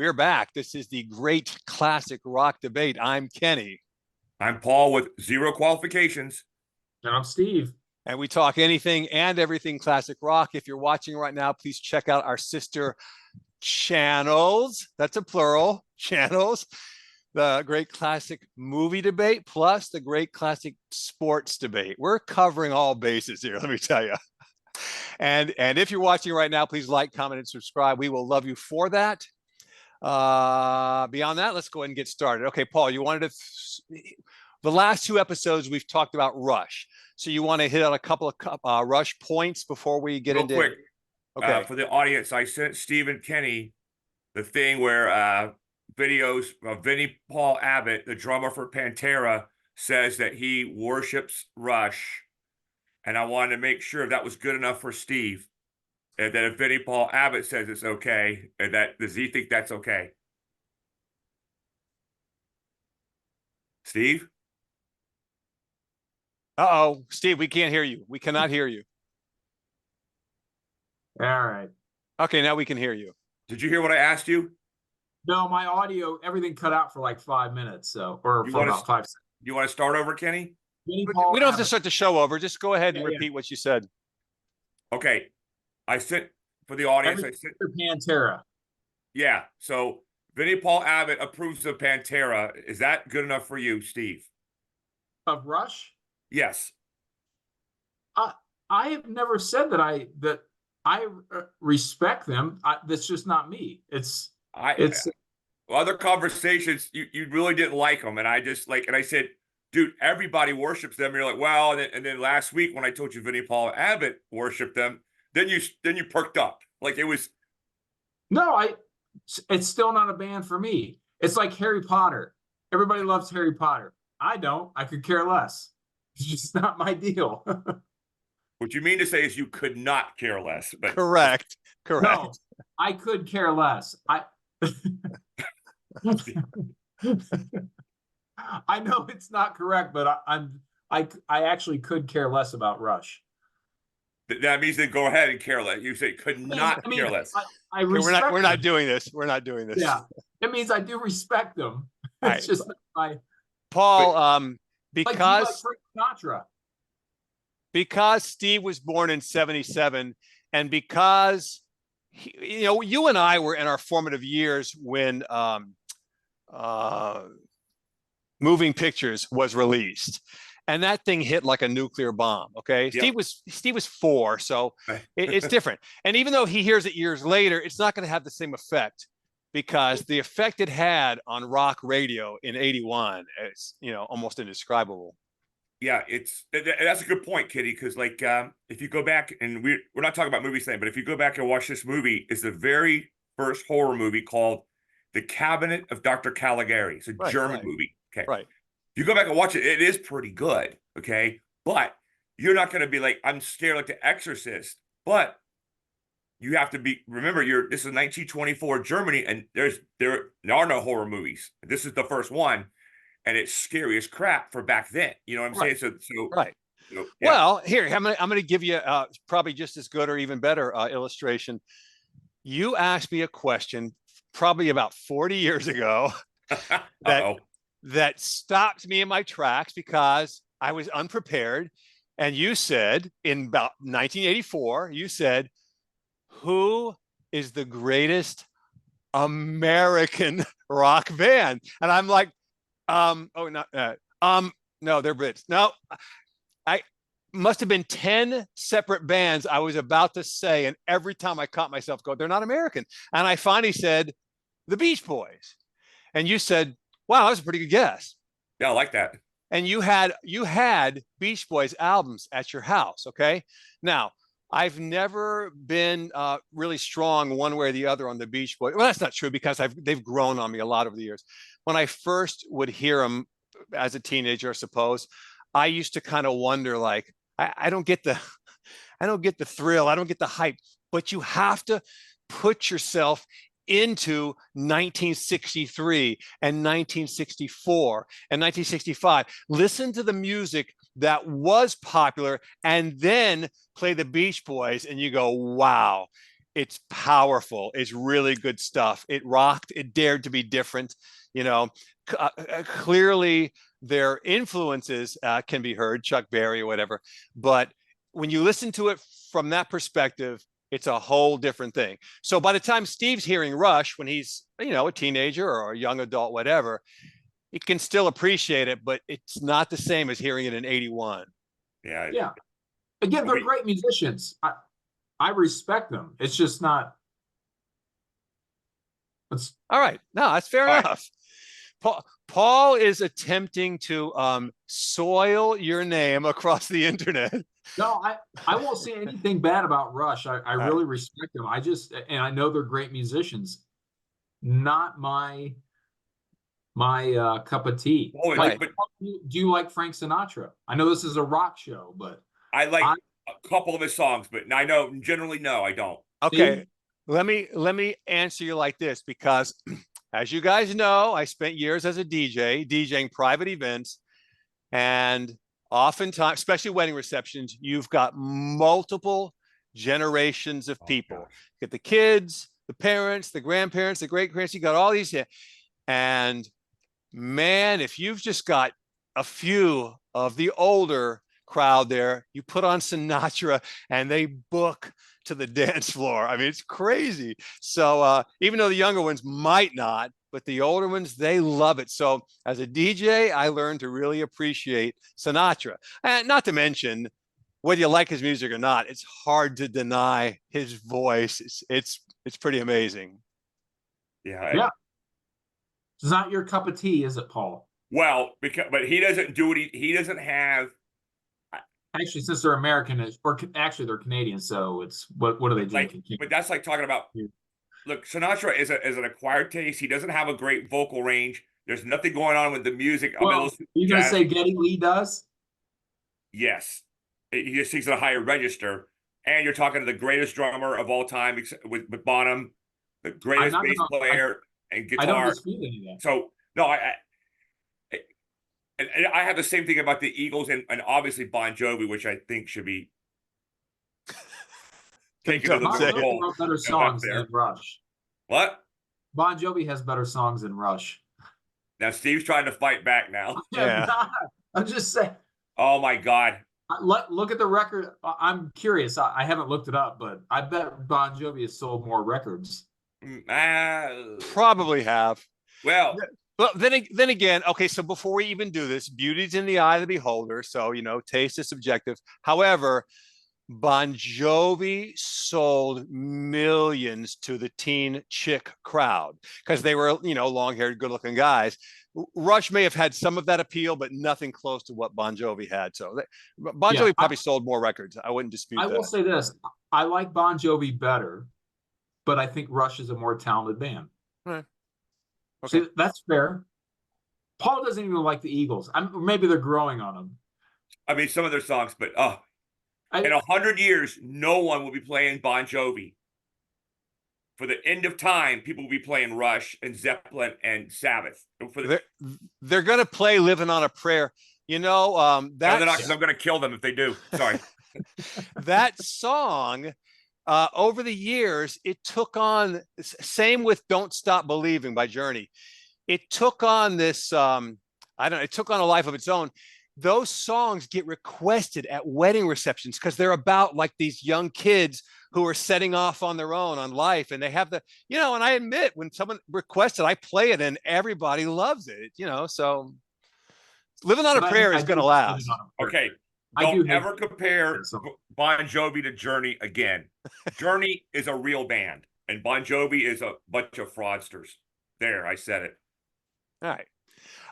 We're back. This is the Great Classic Rock Debate. I'm Kenny. I'm Paul with zero qualifications. And I'm Steve. And we talk anything and everything classic rock. If you're watching right now, please check out our sister channels. That's a plural, channels. The Great Classic Movie Debate plus the Great Classic Sports Debate. We're covering all bases here, let me tell you. And if you're watching right now, please like, comment, and subscribe. We will love you for that. Beyond that, let's go ahead and get started. Okay, Paul, you wanted to, the last two episodes we've talked about Rush. So you want to hit on a couple of Rush points before we get into quick. Okay. For the audience, I sent Steve and Kenny the thing where videos of Vinnie Paul Abbott, the drummer for Pantera, says that he worships Rush. And I wanted to make sure that was good enough for Steve. And that if Vinnie Paul Abbott says it's okay, and that does he think that's okay? Steve? Uh-oh, Steve, we can't hear you. We cannot hear you. All right. Okay, now we can hear you. Did you hear what I asked you? No, my audio, everything cut out for like 5 minutes, or for about 5 seconds. You want to start over, Kenny? We don't have to start the show over. Just go ahead and repeat what you said. Okay. I sent, for the audience, I sent Pantera. Yeah. So Vinnie Paul Abbott approves of Pantera. Is that good enough for you, Steve? Of Rush? Yes. I have never said that I respect them. That's just not me. Other conversations, you really didn't like them, and I just and I said, dude, everybody worships them. And you're like, well, and then last week when I told you Vinnie Paul Abbott worshipped them, then you perked up. Like it was. No, it's still not a band for me. It's like Harry Potter. Everybody loves Harry Potter. I don't. I could care less. It's just not my deal. What you mean to say is you could not care less. But Correct. No, I could care less. I know it's not correct, but I actually could care less about Rush. That means then go ahead and care less. You say could not care less. We're not doing this. We're not doing this. Yeah, it means I do respect them. It's just my Paul. Because because Steve was born in '77, and because you and I were in our formative years when Moving Pictures was released. And that thing hit like a nuclear bomb. Okay. Yep. Steve was 4. So it's different. And even though he hears it years later, it's not going to have the same effect because the effect it had on rock radio in '81 is, almost indescribable. Yeah, that's a good point, Kitty. Because if you go back and we're not talking about movies today, but if you go back and watch this movie, it's the very first horror movie called The Cabinet of Dr. Caligari. It's a German movie. Okay. Right. You go back and watch it, it is pretty good, okay? But you're not going to be like, I'm scared like The Exorcist. But you have to remember, this is 1924 Germany, and there are no horror movies. This is the first one, and it's scary as crap for back then. You know what I'm saying? So right. Yeah. Well, here, I'm going to give you probably just as good or even better illustration. You asked me a question probably about 40 years ago that stopped me in my tracks because I was unprepared. And you said in about 1984, you said, who is the greatest American rock band? And I'm like, no, they're Brits. No, I must have been 10 separate bands I was about to say. And every time I caught myself going, they're not American. And I finally said, the Beach Boys. And you said, wow, that was a pretty good guess. Yeah, I like that. And you had Beach Boys albums at your house, okay? Now, I've never been really strong one way or the other on the Beach Boys. Well, that's not true because they've grown on me a lot over the years. When I first would hear them as a teenager, I suppose, I used to kind of wonder, like, I don't get the thrill, I don't get the hype, but you have to put yourself into 1963 and 1964 and 1965. Listen to the music that was popular and then play the Beach Boys and you go, wow. It's powerful. It's really good stuff. It rocked. It dared to be different. You know, clearly their influences can be heard, Chuck Berry or whatever. But when you listen to it from that perspective, it's a whole different thing. So by the time Steve's hearing Rush, when he's, you know, a teenager or a young adult, whatever, he can still appreciate it, but it's not the same as hearing it in 81. Yeah. Yeah. Again, they're great musicians. I respect them. It's just not. It's All right. No, that's fair enough. Paul is attempting to soil your name across the internet. no, I won't say anything bad about Rush. I really respect them. And I know they're great musicians. Not my cup of tea. Oh, Like, but do you like Frank Sinatra? I know this is a rock show, but I like a couple of his songs, but I know generally no, I don't. Okay. Steve? Let me answer you like this, because as you guys know, I spent years as a DJ, DJing private events, and oftentimes, especially wedding receptions, you've got multiple generations of people. Gosh. You get the kids, the parents, the grandparents, the great-grandparents, you got all these here. And man, if you've just got a few of the older crowd there, you put on Sinatra and they book to the dance floor. I mean, it's crazy. So even though the younger ones might not, but the older ones, they love it. So as a DJ, I learned to really appreciate Sinatra. And not to mention, whether you like his music or not, it's hard to deny his voice. It's pretty amazing. Yeah. it's not your cup of tea, is it, Paul? Well, but he doesn't do it. He doesn't have. Actually, since they're American, or actually they're Canadian, so it's what do they do? But that's like talking about. Yeah. Look, Sinatra is an acquired taste. He doesn't have a great vocal range. There's nothing going on with the music. Well, you gonna say Geddy Lee does? Yes, he just sings at a higher register. And you're talking to the greatest drummer of all time, with Bonham, the greatest bass player and guitar. I don't dispute any of that. So no, and I have the same thing about the Eagles and obviously Bon Jovi, which I think should be taken to the Bon Jovi role. wrote better songs than Rush. What? Bon Jovi has better songs than Rush. Now Steve's trying to fight back now. Yeah. I'm just saying. Oh my God. Look at the record. I'm curious. I haven't looked it up, but I bet Bon Jovi has sold more records. Probably have. Well, but then again, okay, so before we even do this, beauty's in the eye of the beholder. So, you know, taste is subjective. However, Bon Jovi sold millions to the teen chick crowd because they were, you know, long-haired, good-looking guys. Rush may have had some of that appeal, but nothing close to what Bon Jovi had. So Bon Jovi probably sold more records. I wouldn't dispute that. I will say this. I like Bon Jovi better, but I think Rush is a more talented band. Right. Okay. See, that's fair. Paul doesn't even like the Eagles. Maybe they're growing on them. I mean, some of their songs, but in 100 years, no one will be playing Bon Jovi. For the end of time, people will be playing Rush and Zeppelin and Sabbath. They're going to play "Living on a Prayer." You know, they're not, because I'm going to kill them if they do. Sorry. That song, over the years, it took on. Same with "Don't Stop Believing" by Journey. It took on this. It took on a life of its own. Those songs get requested at wedding receptions because they're about like these young kids who are setting off on their own on life. And they have the, you know, and I admit when someone requests it, I play it and everybody loves it, you know, so "Living on a Prayer" is going to last. Okay. Don't ever compare Bon Jovi to Journey again. Journey is a real band and Bon Jovi is a bunch of fraudsters. There, I said it. All right.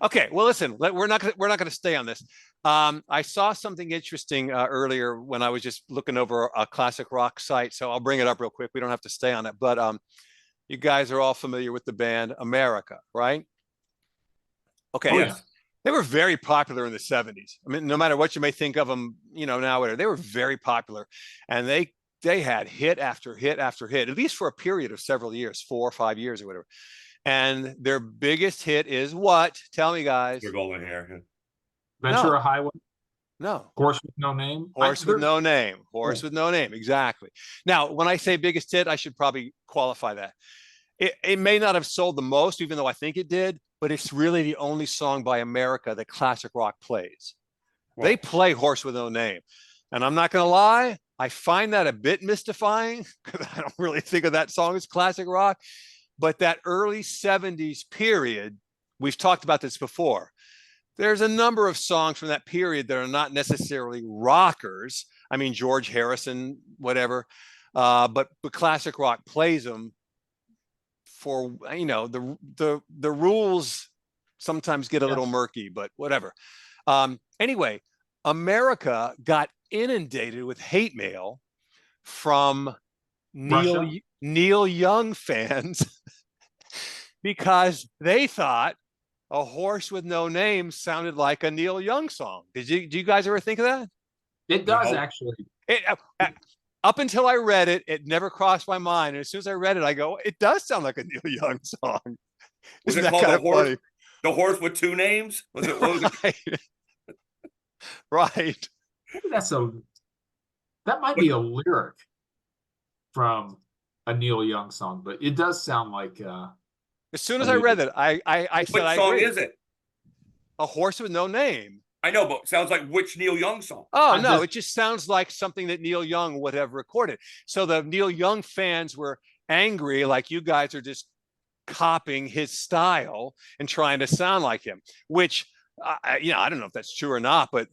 Okay, well, listen, we're not going to stay on this. I saw something interesting earlier when I was just looking over a classic rock site, so I'll bring it up real quick. We don't have to stay on it, but you guys are all familiar with the band America, right? Okay. Oh, yeah. They were very popular in the 70s. I mean, no matter what you may think of them, you know, now, whatever, they were very popular, and they had hit after hit after hit, at least for a period of several years, 4 or 5 years or whatever. And their biggest hit is what? Tell me, guys. They're golden hair. Ventura Highway. No. Horse with No Name. Horse with no name. Horse Yeah. with no name. Exactly. Now, when I say biggest hit, I should probably qualify that. It may not have sold the most, even though I think it did, but it's really the only song by America that classic rock plays. Well, They play Horse with No Name. And I'm not going to lie, I find that a bit mystifying because I don't really think of that song as classic rock. But that early 70s period, we've talked about this before. There's a number of songs from that period that are not necessarily rockers. I mean, George Harrison, whatever, but classic rock plays them for, you know, the rules sometimes get a little murky, but whatever. Anyway, America got inundated with hate mail from Russia? Neil Young fans because they thought A Horse with No Name sounded like a Neil Young song. Do you guys ever think of that? It does No. actually. Up until I read it, it never crossed my mind. And as soon as I read it, I go, it does sound like a Neil Young song. was Isn't it that called kind the of horse? funny? The horse with two names? Was it? What was it? Right. Right. Maybe that might be a lyric from a Neil Young song, but it does sound like As soon as I read it, I said, Which I song agree. is it? A Horse with No Name. I know, but sounds like which Neil Young song? Oh, I no, just- it just sounds like something that Neil Young would have recorded. So the Neil Young fans were angry, like you guys are just copying his style and trying to sound like him, which, you know, I don't know if that's true or not, but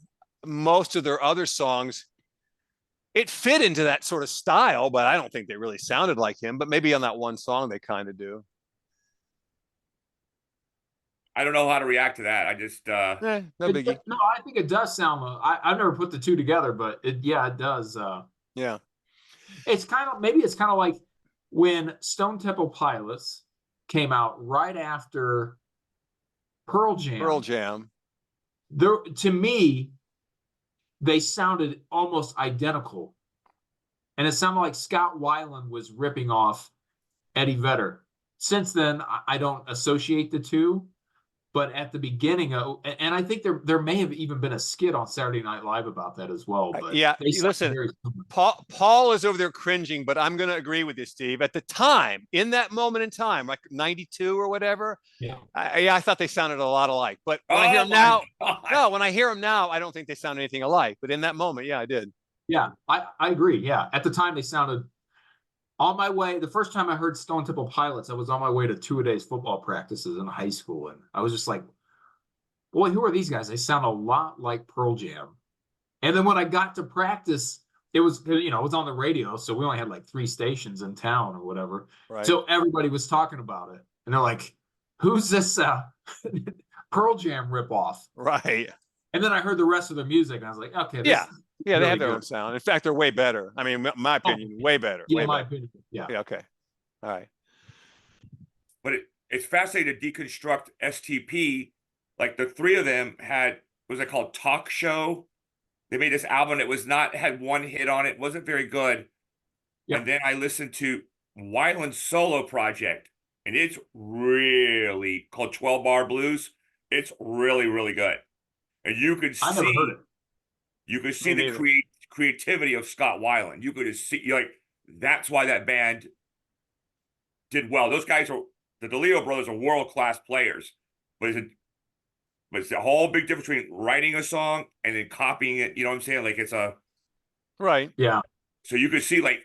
most of their other songs, it fit into that sort of style, but I don't think they really sounded like him. But maybe on that one song, they kind of do. I don't know how to react to that. I just No biggie. No, I think it does sound. I've never put the two together, but it does. Yeah. It's kind of maybe it's kind of like when Stone Temple Pilots came out right after Pearl Jam. Pearl Jam. To me, they sounded almost identical, and it sounded like Scott Weiland was ripping off Eddie Vedder. Since then, I don't associate the two. But at the beginning, and I think there may have even been a skit on Saturday Night Live about that as well. But Yeah, they sound listen, very similar. Paul is over there cringing, but I'm going to agree with you, Steve. At the time, in that moment in time, like 92 or whatever, Yeah. I thought they sounded a lot alike. But when I hear them my now, God. no, when I hear them now, I don't think they sound anything alike. But in that moment, yeah, I did. Yeah, I agree. Yeah, at the time they sounded. On my way, the first time I heard Stone Temple Pilots, I was on my way to two-a-days football practices in high school, and I was just like, "Boy, who are these guys? They sound a lot like Pearl Jam." And then when I got to practice, it was it was on the radio, so we only had like 3 stations in town or whatever. Right. So everybody was talking about it, and they're like, "Who's this Pearl Jam ripoff?" Right. And then I heard the rest of the music, and I was like, "Okay, this Yeah. is Yeah, they really have their good." own sound. In fact, they're way better. I mean, my opinion, way better. Yeah, way in my better. opinion, yeah. Yeah. Okay. All right. But it's fascinating to deconstruct STP. Like the three of them had, what was it called? Talk Show. They made this album that was not, had one hit on it, wasn't very good. Yeah. And then I listened to Weiland's solo project, and it's really called 12 Bar Blues. It's really, really good. And you could I never heard it. You could see Me the neither. creativity of Scott Weiland. You could just see, like, that's why that band did well. Those guys are, the DeLeo brothers are world-class players. But it's a whole big difference between writing a song and then copying it. You know what I'm saying? Like Right. Yeah. so you could see, like,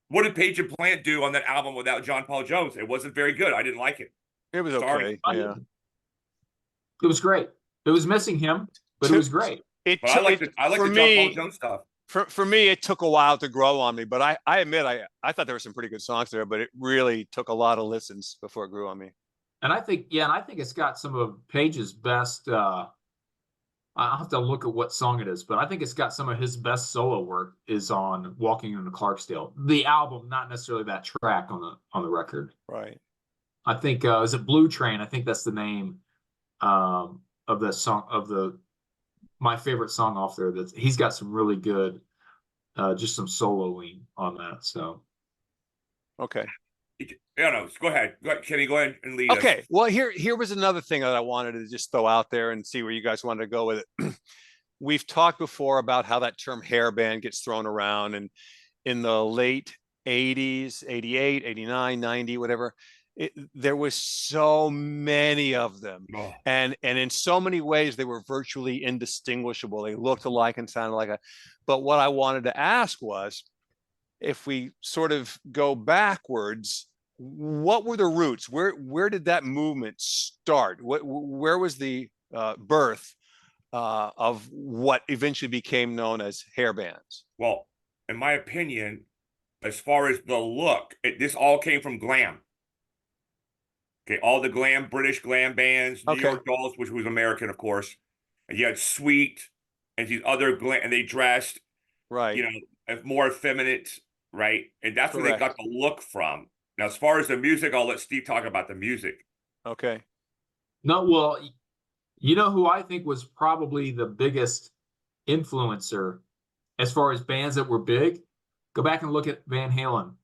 what did Page and Plant do on that album without John Paul Jones? It wasn't very good. I didn't like it. It was Sorry. okay. Yeah. It was great. It was missing him, but it was great. But I like the for John me, Paul Jones stuff. For me, it took a while to grow on me, but I admit I thought there were some pretty good songs there, but it really took a lot of listens before it grew on me. And I think, it's got some of Page's best. I'll have to look at what song it is, but I think it's got some of his best solo work is on "Walking into Clarksdale," the album, not necessarily that track on the record. Right. I think is it Blue Train? I think that's the name of the song my favorite song off there. That he's got some really good, just some soloing on that. So Okay. Yeah, no, go ahead. Kenny, go ahead and lead us. Okay. Well, here was another thing that I wanted to just throw out there and see where you guys wanted to go with it. we've talked before about how that term hair band gets thrown around, and in the late 80s, 88, 89, 90, whatever, there was so many of them. Oh, And in so many ways, they were virtually indistinguishable. They looked alike and sounded like a, but what I wanted to ask was, if we sort of go backwards, what were the roots? Where did that movement start? Where was the birth of what eventually became known as hair bands? well, in my opinion, as far as the look, this all came from glam. Okay, all the glam, British glam bands, New Okay. York Dolls, which was American, of course, and you had Sweet and these other glam, and they dressed, Right. you know, as more effeminate, right? And that's where they got Correct. the look from. Now, as far as the music, I'll let Steve talk about the music. Okay. No, well, you know who I think was probably the biggest influencer as far as bands that were big? Go back and look at Van Halen.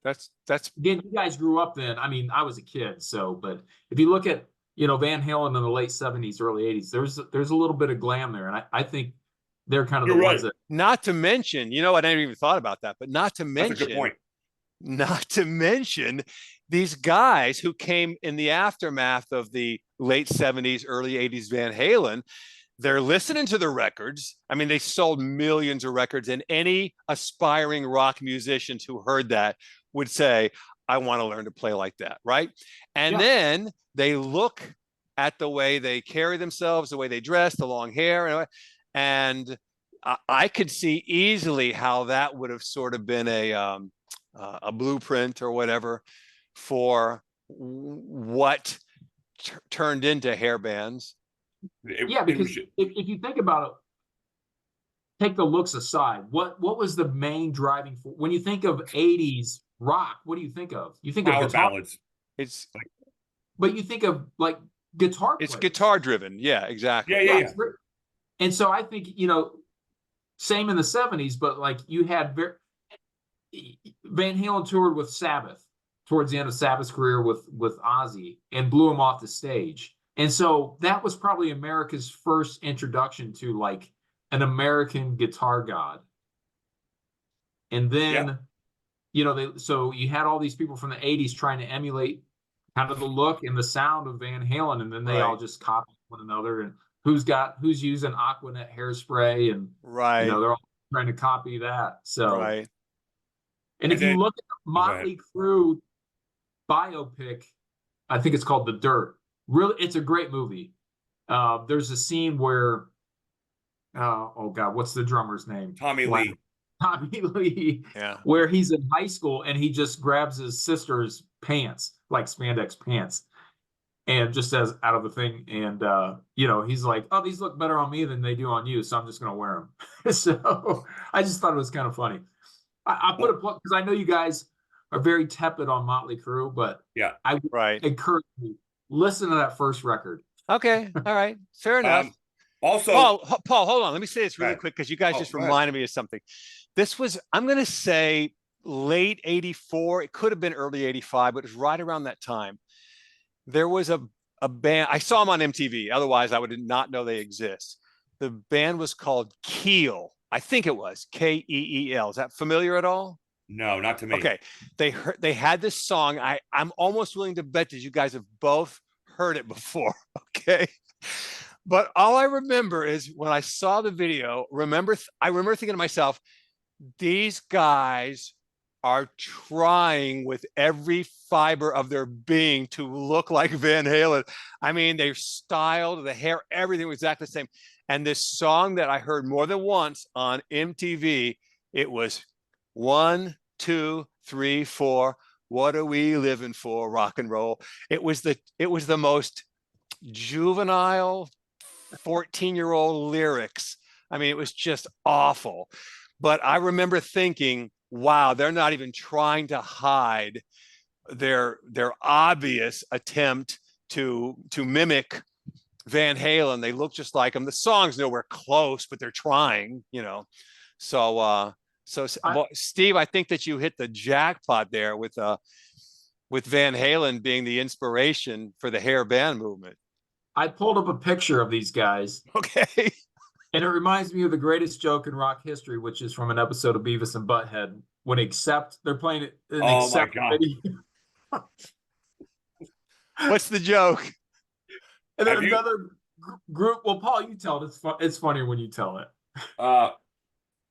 That's Again, you guys grew up then. I mean, I was a kid, so but if you look at Van Halen in the late 70s, early 80s, there's a little bit of glam there. And I think they're kind of You're the ones right. that not to mention, I never even thought about that, but That's a good point. not to mention these guys who came in the aftermath of the late 70s, early 80s Van Halen. They're listening to the records. I mean, they sold millions of records, and any aspiring rock musicians who heard that would say, I want to learn to play like that, right? And Yeah. then they look at the way they carry themselves, the way they dress, the long hair, and I could see easily how that would have sort of been a blueprint or whatever for what turned into hair bands. yeah, because if you think about it, take the looks aside, what was the main driving force when you think of 80s rock? What do you think of? You think of Power guitar, ballads. It's but you think of like guitar it's players. guitar driven. Yeah, exactly. Yeah. it's very- And so I think, same in the 70s, but like you had Van Halen toured with Sabbath towards the end of Sabbath's career with Ozzy and blew him off the stage. And so that was probably America's first introduction to like an American guitar god. And then, so you had all these people from the 80s trying to emulate kind of the look and the sound of Van Halen, and then they all Right. just copied one another. And who's using Aquanet hairspray, and Right. they're all trying to copy that. So, Right. and if And you then- look at the Motley Crue biopic, I think it's called The Dirt. Really, it's a great movie. There's a scene where, oh God, what's the drummer's name? Tommy Lee. Tommy Lee, Yeah. where he's in high school and he just grabs his sister's pants, like spandex pants, and just says out of the thing. And, he's like, oh, these look better on me than they do on you, so I'm just going to wear them. So I just thought it was kind of funny. I put a plug because I know you guys are very tepid on Motley Crue, but Yeah. I would Right. encourage you, listen to that first record. Okay. All right. Fair enough. Also, Paul, hold on. Let me say this really Right. quick because you guys Oh, just go ahead. reminded me of something. This was, I'm going to say late 84. It could have been early 85, but it was right around that time. There was a band. I saw them on MTV. Otherwise, I would not know they exist. The band was called Keel. I think it was Keel. Is that familiar at all? no, not to me. Okay. They had this song. I'm almost willing to bet that you guys have both heard it before. Okay. But all I remember is when I saw the video, I remember thinking to myself, these guys are trying with every fiber of their being to look like Van Halen. I mean, they're styled, the hair, everything was exactly the same. And this song that I heard more than once on MTV, it was 1, 2, 3, 4. What are we living for? Rock and roll. It was the most juvenile 14-year-old lyrics. I mean, it was just awful. But I remember thinking, wow, they're not even trying to hide their obvious attempt to mimic Van Halen. They look just like him. The song's nowhere close, but they're trying, So Steve, I think that you hit the jackpot there with Van Halen being the inspiration for the hair band movement. I pulled up a picture of these guys, Okay. and it reminds me of the greatest joke in rock history, which is from an episode of Beavis and Butthead when they're playing an Oh my accept God. video. What's the joke? And then Have you- another group. Well, Paul, you tell it. It's funnier when you tell it.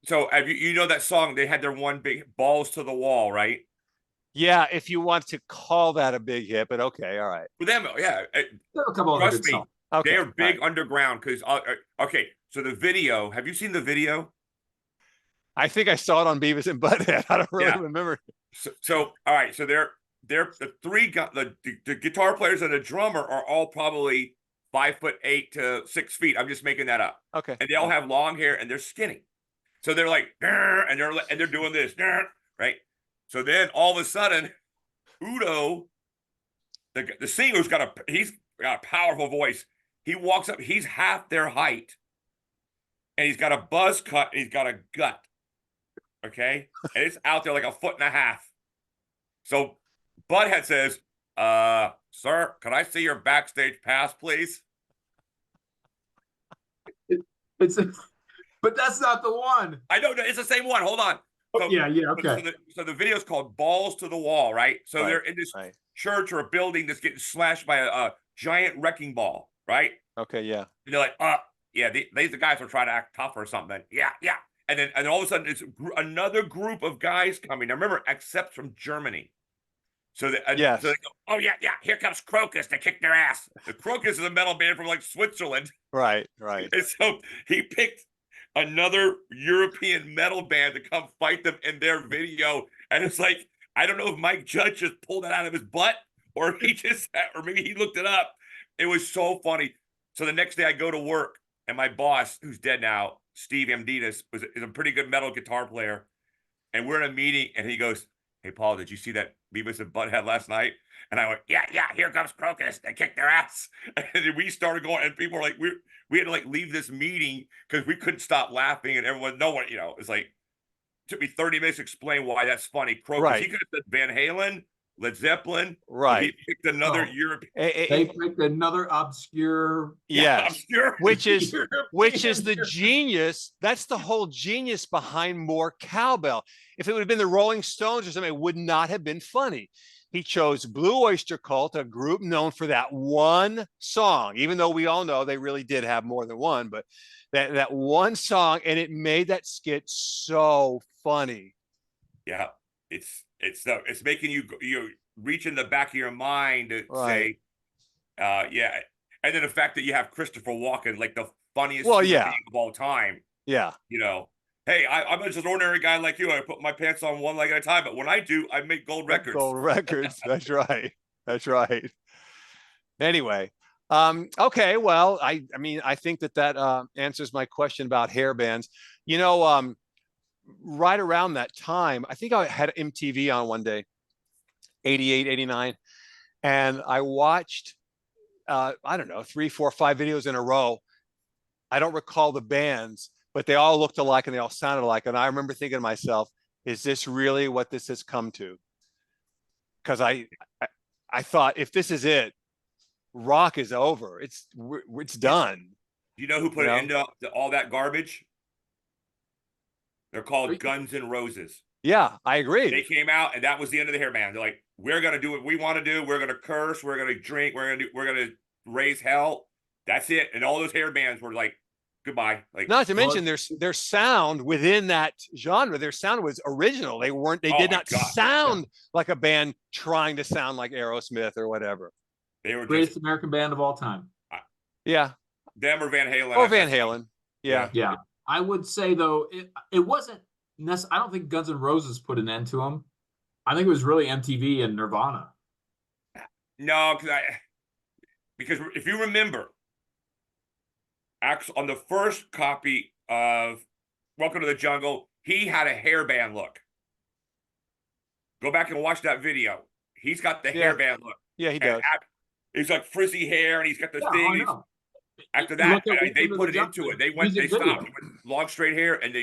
So have you know that song? They had their one big balls to the wall, right? Yeah, if you want to call that a big hit, but okay, all right. For them, yeah. There are a couple of Trust good me, songs. Okay. they're all big right. underground because okay. So the video, have you seen the video? I think I saw it on Beavis and Butthead. I don't really Yeah. remember. So all right. So they're the three the guitar players and the drummer are all probably 5'8" to 6 feet. I'm just making that up. Okay. And they all have long hair and they're skinny. So they're like, "Grr," and they're doing this, "Grr," right? So then all of a sudden, Udo, the singer's he's got a powerful voice. He walks up, he's half their height, and he's got a buzz cut, and he's got a gut. Okay, and it's out there like 1.5 feet. So Butthead says, sir, can I see your backstage pass, please? But that's not the one. I know it's the same one. Hold on. So, Yeah, So the video is called Balls to the Wall, right? So Right, they're in this right. church or a building that's getting slashed by a giant wrecking ball, right? Okay, yeah. And they're like, yeah, these the guys are trying to act tough or something. Yeah. And then all of a sudden, it's another group of guys coming. Now remember, except from Germany. So Yes. so they go, oh yeah, here comes Crocus to kick their ass. The Crocus is a metal band from like Switzerland. Right. And so he picked another European metal band to come fight them in their video. And it's like, I don't know if Mike Judge just pulled that out of his butt or maybe he looked it up. It was so funny. So the next day I go to work and my boss, who's dead now, Steve Amditas, is a pretty good metal guitar player. And we're in a meeting and he goes, hey, Paul, did you see that Beavis and Butthead last night? And I went, yeah, here comes Crocus. They kicked their ass. And then we started going, and people were like, we had to like leave this meeting because we couldn't stop laughing. And no one, it's like, it took me 30 minutes to explain why that's funny. Crocus, Right. he could have said Van Halen, Led Zeppelin. Right. He picked another Oh. European. They picked another obscure. Yes. Obscure. Which is the European- genius. That's the whole genius behind more cowbell. If it would have been the Rolling Stones or something, it would not have been funny. He chose Blue Oyster Cult, a group known for that one song, even though we all know they really did have more than one, but that one song, and it made that skit so funny. Yeah, it's making you reach in the back of your mind to Right. say, yeah, and then the fact that you have Christopher Walken, like the funniest Well, human yeah. being of all time. Yeah. Hey, I'm just an ordinary guy like you. I put my pants on one leg at a time, but when I do, I make gold records. Gold records. That's right. That's right. Anyway, okay. Well, I mean, I think that answers my question about hair bands. Right around that time, I think I had MTV on one day, 88, 89. And I watched, I don't know, 3, 4, 5 videos in a row. I don't recall the bands, but they all looked alike and they all sounded alike. And I remember thinking to myself, is this really what this has come to? Because I thought, if this is it, rock is over. It's done. Do you know who put You know? an end to all that garbage? They're called Guns N' Roses. Yeah, I agree. They came out, and that was the end of the hair band. They're like, we're gonna do what we want to do. We're gonna curse. We're gonna drink. We're gonna raise hell. That's it. And all those hair bands were like, goodbye. Like, Not to mention their sound within that genre. Their sound was original. They Oh did my not God. sound like a band trying to sound like Aerosmith or whatever. they were Greatest just American band of all time. Yeah. them or Van Halen. Or Van Halen. Yeah. Yeah, I would say though it wasn't. I don't think Guns N' Roses put an end to them. I think it was really MTV and Nirvana. No, because if you remember, on the first copy of Welcome to the Jungle, he had a hairband look. Go back and watch that video. He's got the Yeah. hairband look. Yeah, he And does. he's like frizzy hair, and he's got the Yeah, I thing. know. After You that, look at they Welcome put to it the into Jungle, it. They music stopped. video. It was long straight hair, and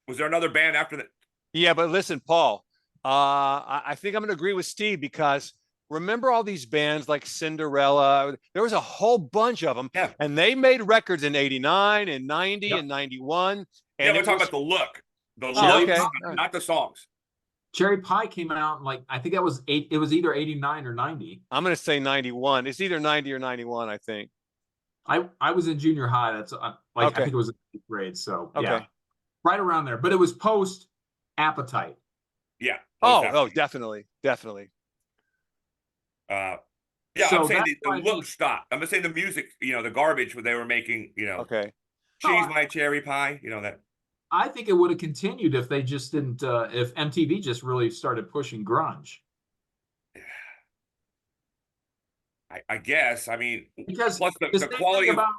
was there another band after that? Yeah, but listen, Paul, I think I'm going to agree with Steve because remember all these bands like Cinderella? There was a whole bunch of them, Yeah. and they made records in '89 and '90 Yep. and '91. Yeah, And we're it talking was, about the look. The oh, look, okay. not the songs. Cherry Pie came out in like I think that was it was either 89 or 90. I'm going to say '91. It's either '90 or '91, I think. I was in junior high. That's like Okay. I think it was 8th grade. So yeah, Okay. right around there. But it was post Appetite. Yeah. Oh, definitely, definitely. Yeah, So I'm saying that's the why look stopped. I'm saying the music, the garbage what they were making, Okay. cheese Oh, my cherry pie, that. I think it would have continued if they just didn't if MTV just really started pushing grunge. I guess. I mean, Because plus the the same quality thing of about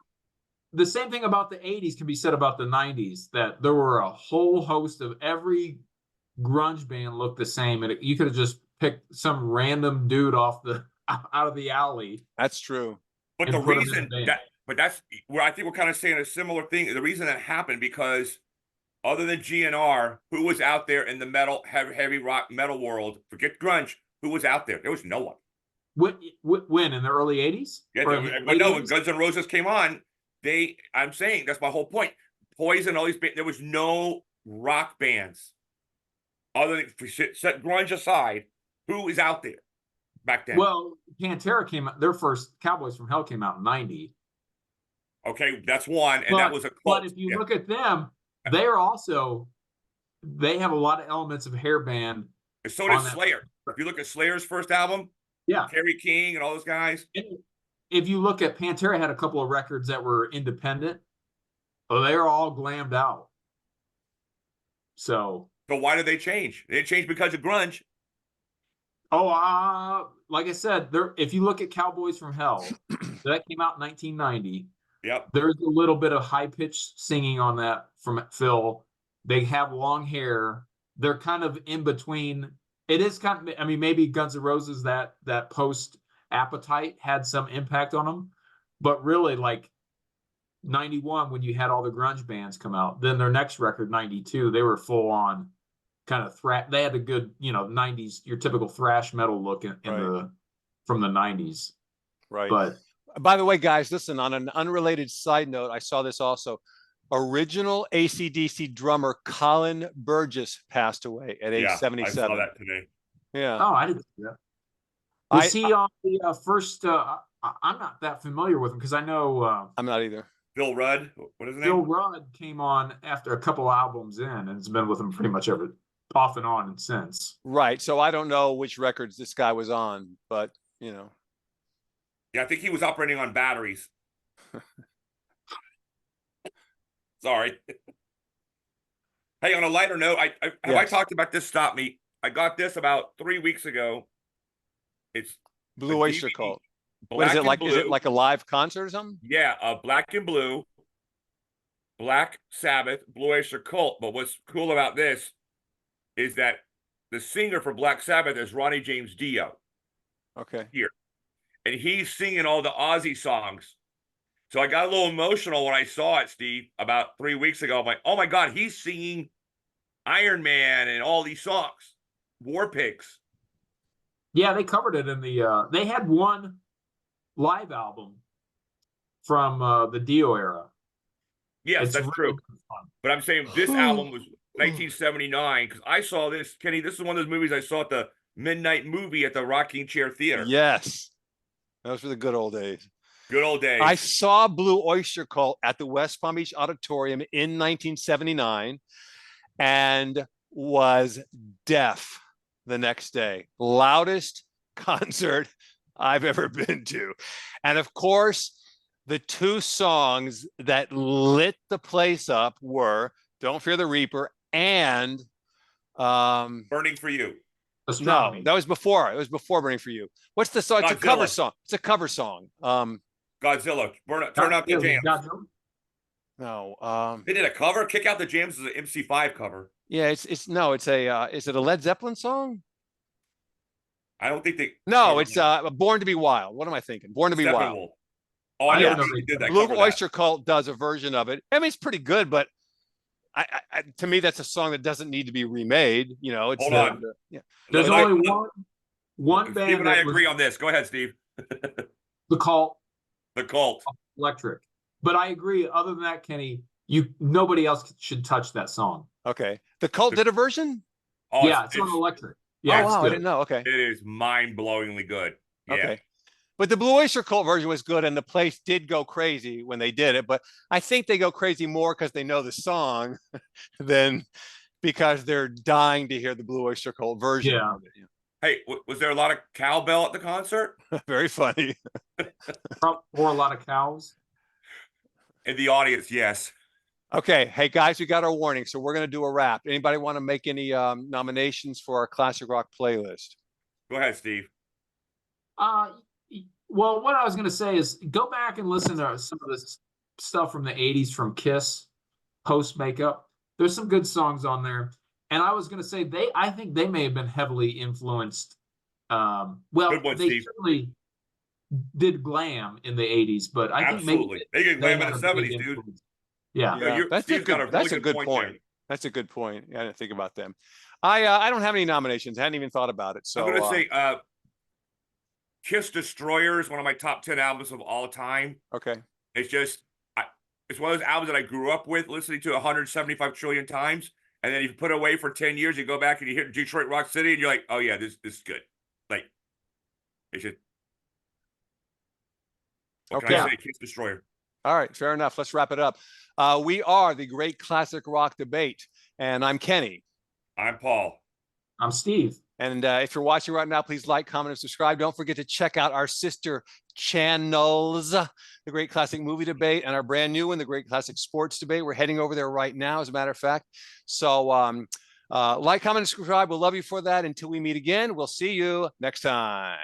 the same thing about the 80s can be said about the 90s, that there were a whole host of every grunge band looked the same, and you could have just picked some random dude off the out of the alley That's true. but and the put him in a reason band. that's where I think we're kind of saying a similar thing. The reason that happened because other than GNR, who was out there in the metal, heavy rock metal world, forget grunge, who was out there? There was no one. When in the early 80s? Yeah, Or but late no, when 80s? Guns N' Roses came on, I'm saying that's my whole point. Poison, all these bands, there was no rock bands. Other than set grunge aside, who is out there back then? Well, Pantera came out, their first Cowboys from Hell came out in 90. Okay, that's one, and that was a cult. But if you look at them, they have a lot of elements of hair band. And so did on that. Slayer. If you look at Slayer's first album, Yeah. Kerry King and all those guys. If you look at Pantera, had a couple of records that were independent. Oh, they are all glammed out. So why did they change? They changed because of grunge. like I said, if you look at Cowboys from Hell, that came out in 1990. Yep. There's a little bit of high-pitched singing on that from Phil. They have long hair. They're kind of in between. It is kind of, I mean, maybe Guns N' Roses that post Appetite had some impact on them, but really like 91 when you had all the grunge bands come out. Then their next record, 92, they were full on kind of thrash. They had a good, 90s, your typical thrash metal look from the 90s. Right. But by the way, guys, listen, on an unrelated side note, I saw this also. Original AC/DC drummer Colin Burgess passed away at age 77. I saw that today. Yeah. I didn't see that. Was he on the first? I'm not that familiar with him because I know I'm not either. Phil Rudd, what is his name? Phil Rudd came on after a couple albums in, and has been with him pretty much off and on since. Right. So I don't know which records this guy was on, but Yeah, I think he was operating on batteries. Sorry. Hey, on a lighter note, I talked about this Stop Me. I got this about 3 weeks ago. It's Blue Oyster DVD, Cult. What Black is it and like? Is it Blue. like a live concert or something? Yeah, Black and Blue, Black Sabbath, Blue Oyster Cult. But what's cool about this is that the singer for Black Sabbath is Ronnie James Dio. Okay. And he's singing all the Ozzy songs. So I got a little emotional when I saw it, Steve, about 3 weeks ago. I'm like, oh my God, he's singing Iron Man and all these songs. War Pigs. Yeah, they covered it in the. They had one live album from the Dio era. Yes, It's that's really true. But I'm saying this album was Hmm. 1979 because I saw this, Kenny. This is one of those movies I saw at the midnight movie at the Rocking Chair Theater. Yes. Those were the good old days. Good old days. I saw Blue Oyster Cult at the West Palm Beach Auditorium in 1979 and was deaf the next day. Loudest concert I've ever been to. And of course, the two songs that lit the place up were Don't Fear the Reaper and Burning for You. Astronomy. no, that was before. It was before Burning for You. What's the song? It's a cover Godzilla. song. It's a cover song. Godzilla. Turn out the jams. No. They did a cover. Kick Out the Jams is an MC5 cover. Yeah, it's is it a Led Zeppelin song? I don't think they. No, it's Born to Be Wild. What am I thinking? Born to Be Wild. Steppenwolf. Oh, I Yeah. never knew they did that. Blue cover that. Oyster Cult does a version of it. I mean, it's pretty good, but to me, that's a song that doesn't need to be remade. It's Hold on. yeah. There's Let- only one. One Steve band and I that was agree on this. Go ahead, Steve. the Cult, The Cult. Electric. But I agree. Other than that, Kenny, nobody else should touch that song. Okay. The Cult did a version? Oh, Yeah, it's on Electric. Yeah, Oh, it's wow. I good. didn't know. Okay. it is mind-blowingly good. Yeah. Okay. But the Blue Oyster Cult version was good, and the place did go crazy when they did it. But I think they go crazy more because they know the song than because they're dying to hear the Blue Oyster Cult version. Yeah. Of it. Hey, was there a lot of cowbell at the concert? Very funny. Or a lot of cows. In the audience, yes. Okay. Hey, guys, we got our warning. So we're going to do a wrap. Anybody want to make any nominations for our classic rock playlist? Go ahead, Steve. Well, what I was going to say is go back and listen to some of this stuff from the 80s from Kiss, post makeup. There's some good songs on there. And I was going to say I think they may have been heavily influenced. Well, Good one, they Steve. certainly did glam in the 80s, but I Absolutely. think They maybe did glam had in a the big 70s, dude. influence. Yeah. Yeah, That's a Steve's got good. a That's really a good good point. there. That's a good point. I didn't think about them. I don't have any nominations. I hadn't even thought about it. So I'm gonna say Kiss Destroyer is one of my top 10 albums of all time. okay. It's just it's one of those albums that I grew up with, listening to 175 trillion times. And then you put it away for 10 years, you go back and you hear Detroit Rock City, and you're like, oh yeah, this is good. Like, it's just what can I Okay. say? Kiss Destroyer. All right, fair enough. Let's wrap it up. We are the Great Classic Rock Debate, and I'm Kenny. I'm Paul. I'm Steve. And if you're watching right now, please like, comment, and subscribe. Don't forget to check out our sister channels, the Great Classic Movie Debate, and our brand new one, the Great Classic Sports Debate. We're heading over there right now, as a matter of fact. So like, comment, and subscribe. We'll love you for that. Until we meet again, we'll see you next time.